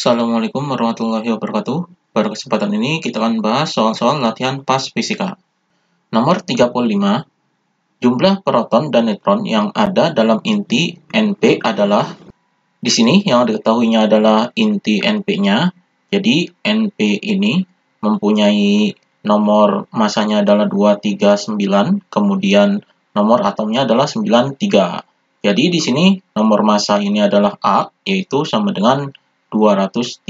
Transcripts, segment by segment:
Assalamualaikum warahmatullahi wabarakatuh. Pada kesempatan ini kita akan bahas soal-soal latihan PAS Fisika. Nomor 35, jumlah proton dan neutron yang ada dalam inti NP adalah, di sini yang diketahuinya adalah inti NP-nya. Jadi NP ini mempunyai nomor masanya adalah 239, kemudian nomor atomnya adalah 93. Jadi di sini nomor massa ini adalah A, yaitu sama dengan 239,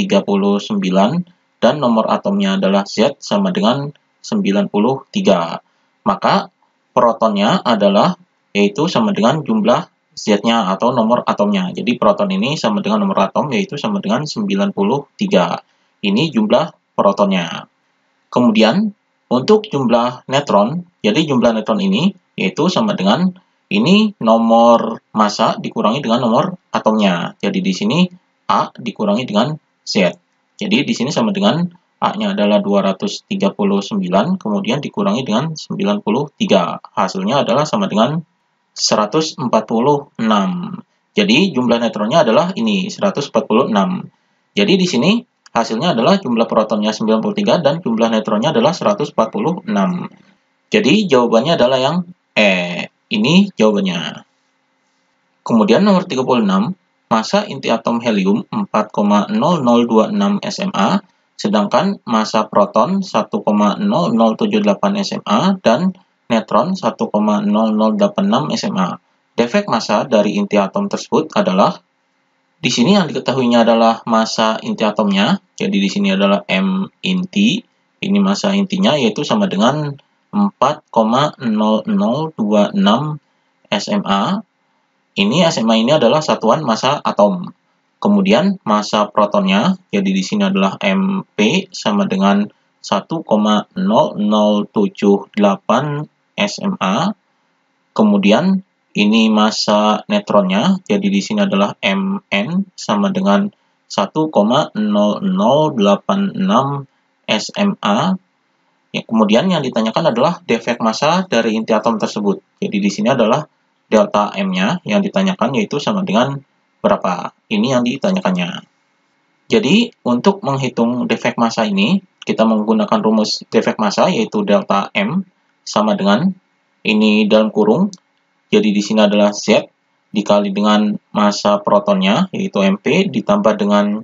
dan nomor atomnya adalah Z sama dengan 93. Maka protonnya adalah yaitu sama dengan jumlah Z-nya atau nomor atomnya. Jadi proton ini sama dengan nomor atom yaitu sama dengan 93. Ini jumlah protonnya. Kemudian untuk jumlah neutron, jadi jumlah neutron ini yaitu sama dengan ini nomor massa dikurangi dengan nomor atomnya. Jadi di sini A dikurangi dengan Z. Jadi di sini sama dengan A-nya adalah 239, kemudian dikurangi dengan 93. Hasilnya adalah sama dengan 146. Jadi jumlah neutronnya adalah ini, 146. Jadi di sini hasilnya adalah jumlah protonnya 93 dan jumlah neutronnya adalah 146. Jadi jawabannya adalah yang E. Ini jawabannya. Kemudian nomor 36. Massa inti atom helium 4,0026 SMA, sedangkan massa proton 1,0078 SMA dan neutron 1,0086 SMA. Defek massa dari inti atom tersebut adalah, di sini yang diketahuinya adalah massa inti atomnya, jadi di sini adalah M inti, ini massa intinya yaitu sama dengan 4,0026 SMA. Ini SMA ini adalah satuan massa atom. Kemudian massa protonnya, jadi di sini adalah MP sama dengan 1,0078 SMA. Kemudian ini massa neutronnya, jadi di sini adalah MN sama dengan 1,0086 SMA. Ya, kemudian yang ditanyakan adalah defek massa dari inti atom tersebut. Jadi di sini adalah delta M-nya yang ditanyakan yaitu sama dengan berapa. Ini yang ditanyakannya. Jadi untuk menghitung defek massa ini, kita menggunakan rumus defek massa yaitu delta M sama dengan ini dalam kurung. Jadi di sini adalah Z dikali dengan massa protonnya yaitu MP ditambah dengan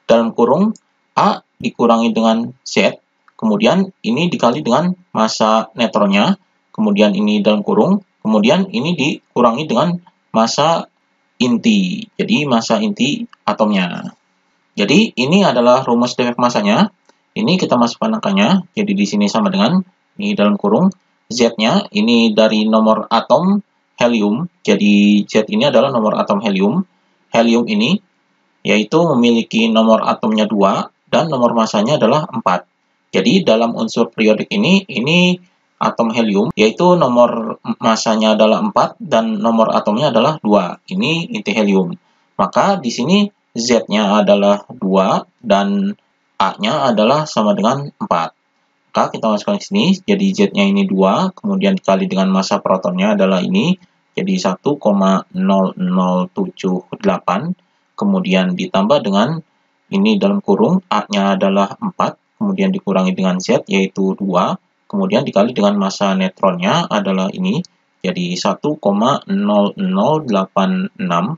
dalam kurung A dikurangi dengan Z. Kemudian ini dikali dengan massa neutronnya. Kemudian ini dalam kurung. Kemudian ini dikurangi dengan massa inti. Jadi massa inti atomnya. Jadi ini adalah rumus defek massanya. Ini kita masukkan angkanya. Jadi di sini sama dengan ini dalam kurung Z-nya ini dari nomor atom helium. Jadi Z ini adalah nomor atom helium. Helium ini yaitu memiliki nomor atomnya 2 dan nomor massanya adalah 4. Jadi dalam unsur periodik ini atom helium, yaitu nomor massanya adalah 4 dan nomor atomnya adalah 2. Ini inti helium. Maka di sini Z-nya adalah 2 dan A-nya adalah sama dengan 4. Maka kita masukkan ke sini, jadi Z-nya ini 2, kemudian dikali dengan massa protonnya adalah ini, jadi 1,0078, kemudian ditambah dengan ini dalam kurung, A-nya adalah 4, kemudian dikurangi dengan Z, yaitu 2, kemudian dikali dengan massa neutronnya adalah ini, jadi 1,0086,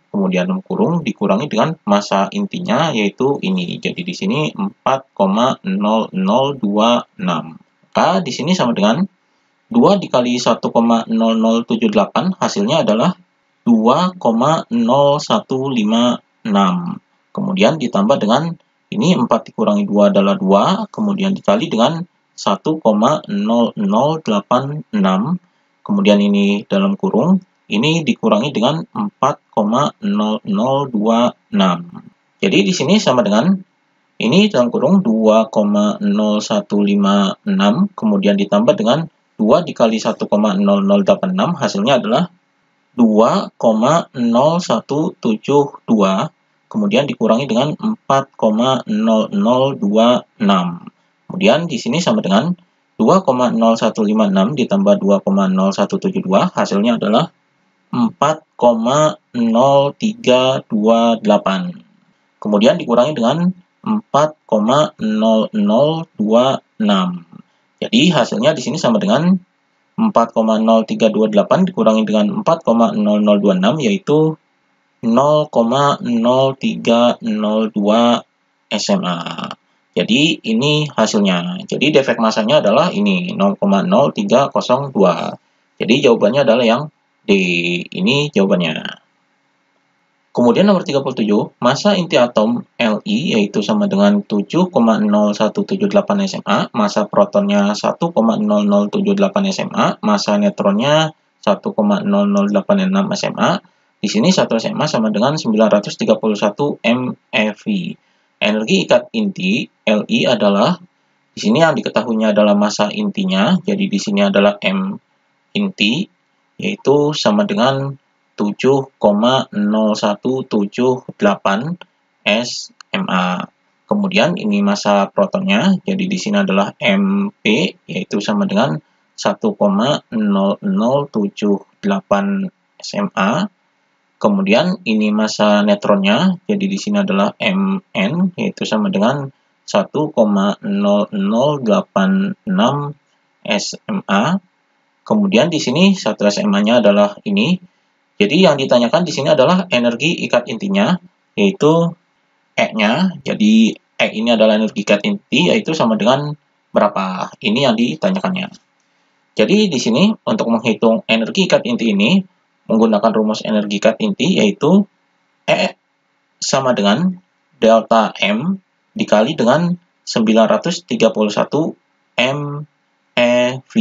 kemudian dalam kurung dikurangi dengan massa intinya, yaitu ini. Jadi di sini 4,0026. Maka di sini sama dengan 2 dikali 1,0078, hasilnya adalah 2,0156. Kemudian ditambah dengan ini 4 dikurangi 2 adalah 2, kemudian dikali dengan 1,0086, kemudian ini dalam kurung, ini dikurangi dengan 4,0026. Jadi di sini sama dengan ini dalam kurung 2,0156, kemudian ditambah dengan 2 dikali 1,0086, hasilnya adalah 2,0172, kemudian dikurangi dengan 4,0026. Kemudian di sini sama dengan 2,0156 ditambah 2,0172, hasilnya adalah 4,0328. Kemudian dikurangi dengan 4,0026. Jadi hasilnya di sini sama dengan 4,0328 dikurangi dengan 4,0026 yaitu 0,0302 SMA. Jadi ini hasilnya. Jadi defek masanya adalah ini 0,0302. Jadi jawabannya adalah yang D. Ini jawabannya. Kemudian nomor 37, massa inti atom Li yaitu sama dengan 7,0178 SMA, massa protonnya 1,0078 SMA, massa neutronnya 1,0086 SMA. Di sini 1 SMA sama dengan 931 MeV. Energi ikat inti Li adalah di sini yang diketahuinya adalah massa intinya, jadi di sini adalah M inti yaitu sama dengan 7,0178 SMA. Kemudian ini massa protonnya, jadi di sini adalah Mp yaitu sama dengan 1,0078 SMA. Kemudian ini massa neutronnya, jadi di sini adalah Mn yaitu sama dengan 1,0086 SMA. Kemudian di sini 1 SMA-nya adalah ini. Jadi yang ditanyakan di sini adalah energi ikat intinya, yaitu E-nya. Jadi E ini adalah energi ikat inti, yaitu sama dengan berapa? Ini yang ditanyakannya. Jadi di sini untuk menghitung energi ikat inti ini, menggunakan rumus energi ikat inti, yaitu E sama dengan delta M dikali dengan 931 MeV.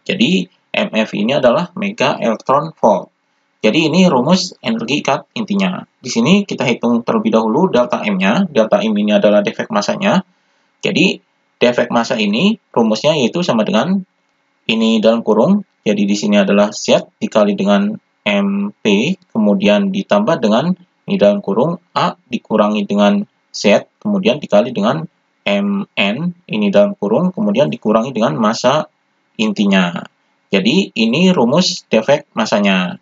Jadi MeV ini adalah mega elektron volt. Jadi ini rumus energi ikat intinya. Di sini kita hitung terlebih dahulu delta M-nya. Delta M ini adalah defek masanya. Jadi defek massa ini rumusnya yaitu sama dengan ini dalam kurung. Jadi di sini adalah Z dikali dengan MP, kemudian ditambah dengan ini dalam kurung A dikurangi dengan Z, kemudian dikali dengan Mn, ini dalam kurung, kemudian dikurangi dengan massa intinya. Jadi ini rumus defek massanya.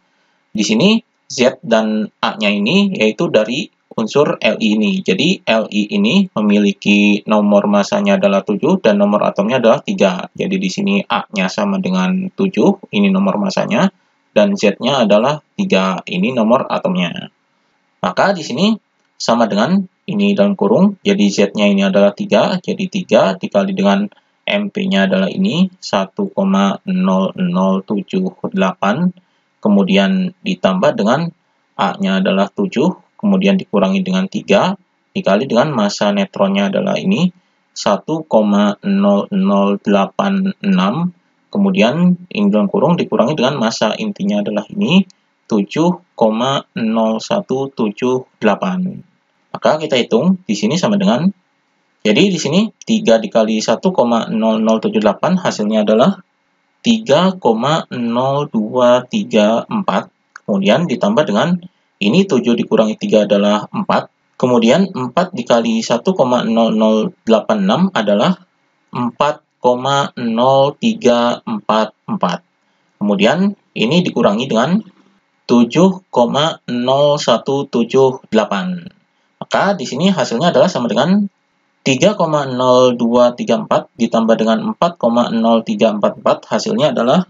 Di sini Z dan A-nya ini yaitu dari unsur Li ini. Jadi Li ini memiliki nomor masanya adalah 7 dan nomor atomnya adalah 3. Jadi di sini A-nya sama dengan 7, ini nomor masanya, dan Z-nya adalah 3, ini nomor atomnya. Maka di sini sama dengan ini dalam kurung, jadi Z-nya ini adalah 3, jadi 3 dikali dengan MP-nya adalah ini 1,0078, kemudian ditambah dengan A-nya adalah 7, kemudian dikurangi dengan 3, dikali dengan massa neutronnya adalah ini 1,0086, kemudian ini dalam kurung dikurangi dengan massa intinya adalah ini 7,0178. Maka kita hitung di sini sama dengan, jadi di sini 3 dikali 1,0078 hasilnya adalah 3,0234, kemudian ditambah dengan ini 7 dikurangi 3 adalah 4, kemudian 4 dikali 1,0086 adalah 4,0344. Kemudian ini dikurangi dengan 7,0178. Maka di sini hasilnya adalah sama dengan 3,0234 ditambah dengan 4,0344 hasilnya adalah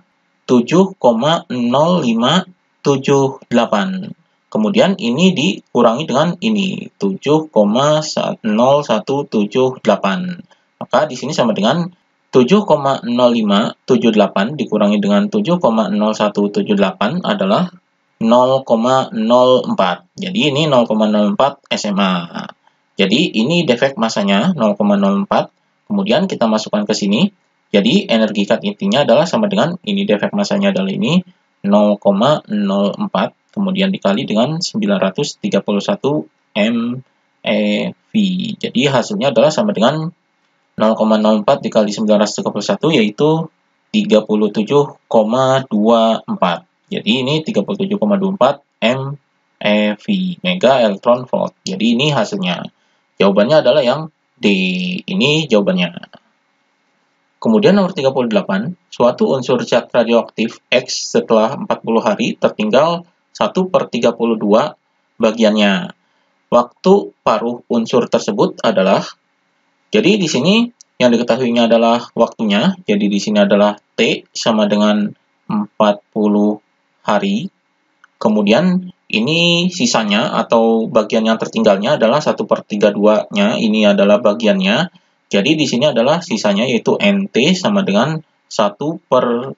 7,0578. Kemudian ini dikurangi dengan ini 7,0178. Maka di sini sama dengan 7,0578 dikurangi dengan 7,0178 adalah 0,04. Jadi ini 0,04 SMA. Jadi ini defek masanya 0,04. Kemudian kita masukkan ke sini. Jadi energi ikat intinya adalah sama dengan ini defek masanya adalah ini 0,04. Kemudian dikali dengan 931 MeV. Jadi hasilnya adalah sama dengan 0,04 dikali 931 yaitu 37,24. Jadi ini 37,24 MeV, mega elektron volt. Jadi ini hasilnya. Jawabannya adalah yang D. Ini jawabannya. Kemudian nomor 38, suatu unsur zat radioaktif X setelah 40 hari tertinggal 1/32 bagiannya. waktu paruh unsur tersebut adalah, jadi di sini yang diketahuinya adalah waktunya, jadi di sini adalah T sama dengan 40 hari. Kemudian ini sisanya atau bagian yang tertinggalnya adalah 1/32-nya, ini adalah bagiannya. Jadi di sini adalah sisanya yaitu NT sama dengan 1/32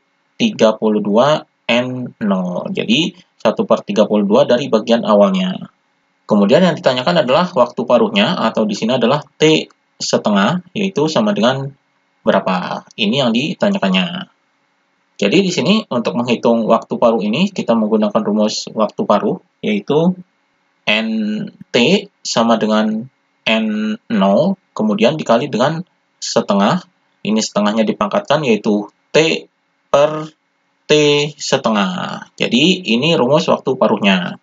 N0. Jadi 1/32 dari bagian awalnya. Kemudian yang ditanyakan adalah waktu paruhnya, atau di sini adalah T setengah, yaitu sama dengan berapa. Ini yang ditanyakannya. Jadi di sini untuk menghitung waktu paruh ini, kita menggunakan rumus waktu paruh, yaitu NT sama dengan N0, kemudian dikali dengan setengah. Ini setengahnya dipangkatkan, yaitu T per T setengah. Jadi ini rumus waktu paruhnya.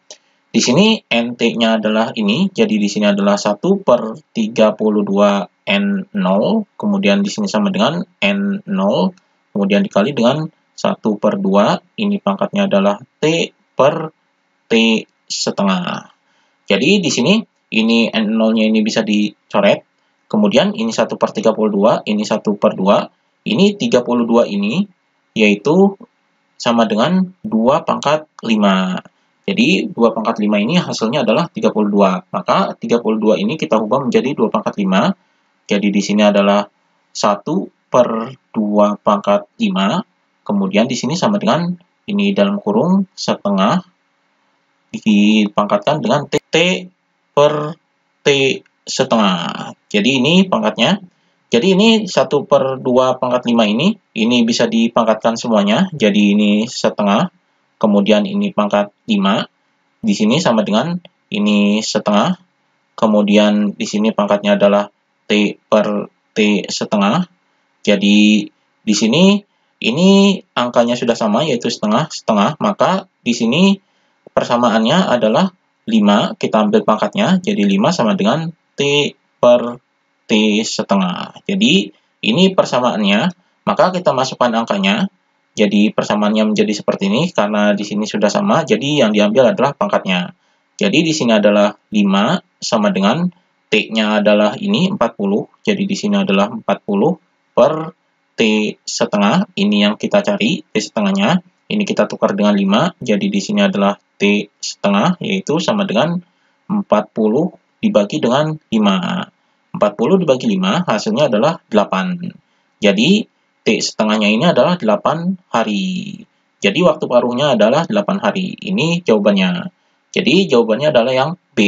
Di sini NT-nya adalah ini, jadi di sini adalah 1/32 N0, kemudian di sini sama dengan N0, kemudian dikali dengan 1/2, ini pangkatnya adalah T per T setengah. Jadi di sini, ini N0-nya ini bisa dicoret, kemudian ini 1/32, ini 1/2, ini 32 ini, yaitu sama dengan 2/5. Jadi 2/5 ini hasilnya adalah 32. Maka 32 ini kita ubah menjadi 2/5. Jadi di sini adalah 1/2/5. Kemudian di sini sama dengan ini dalam kurung setengah dipangkatkan dengan T per T setengah. Jadi ini pangkatnya. Jadi ini 1/2/5 ini bisa dipangkatkan semuanya. Jadi ini setengah. Kemudian ini pangkat 5, di sini sama dengan ini setengah, kemudian di sini pangkatnya adalah T per T setengah, jadi di sini ini angkanya sudah sama yaitu setengah, maka di sini persamaannya adalah 5, kita ambil pangkatnya, jadi 5 sama dengan T per T setengah. Jadi ini persamaannya, maka kita masukkan angkanya. Jadi persamaannya menjadi seperti ini, karena di sini sudah sama, jadi yang diambil adalah pangkatnya. Jadi di sini adalah 5 sama dengan T-nya adalah ini 40, jadi di sini adalah 40 per T setengah, ini yang kita cari, T setengahnya, ini kita tukar dengan 5, jadi di sini adalah T setengah, yaitu sama dengan 40 dibagi dengan 5. 40 dibagi 5, hasilnya adalah 8. Jadi T setengahnya ini adalah 8 hari. Jadi waktu paruhnya adalah 8 hari. Ini jawabannya. Jadi jawabannya adalah yang B.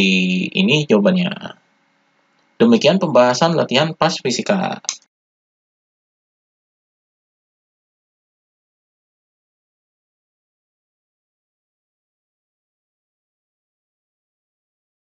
Ini jawabannya. Demikian pembahasan latihan PAS Fisika.